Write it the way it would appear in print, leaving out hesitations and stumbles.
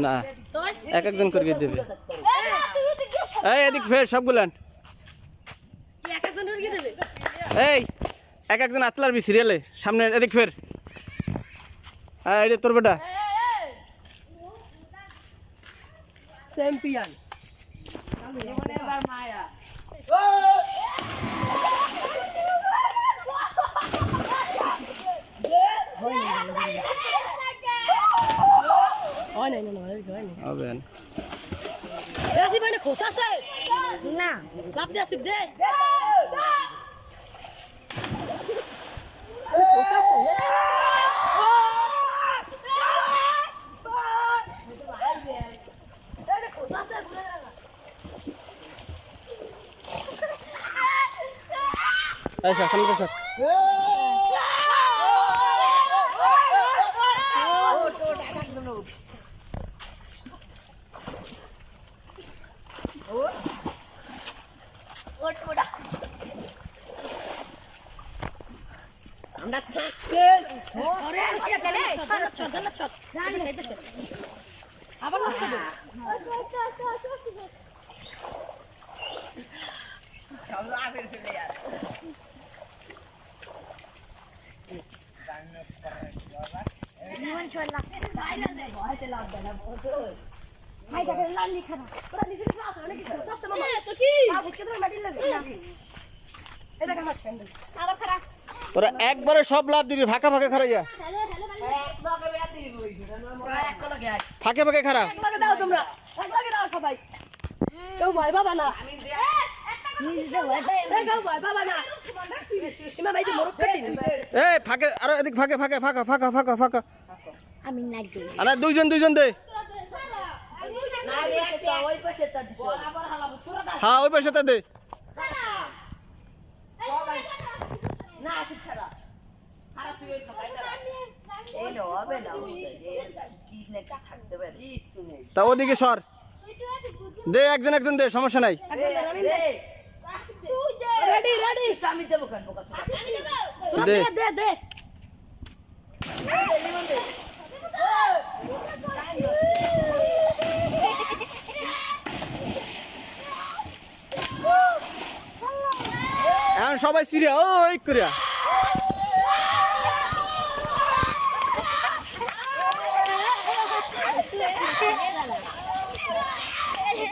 না এক একজন করে দেবে এই এদিক ফের সবগুলান এই এক একজন আতলার বি সিরিয়ালে সামনে এদিক ফের এই যে তোর বেটা চ্যাম্পিয়ন আচ্ছা সামনে স্যার আমরা তোরা একবারে সব লাভ দিবি ফাঁকা ফাঁকা খারা যা ফাঁকে ফাঁকে খারা এই ফাঁকে আরো এদিক ফাঁকে ফাঁকে ফাঁকা ফাঁকা ফাঁকা ফাঁকা আরে দুইজন দুইজন দে হ্যাঁ ওই পাশেটা দে তা ওদিকে সর দে একজন একজন দে সমস্যা নাই দে এখন সবাই সিরিয়া ওই করিয়া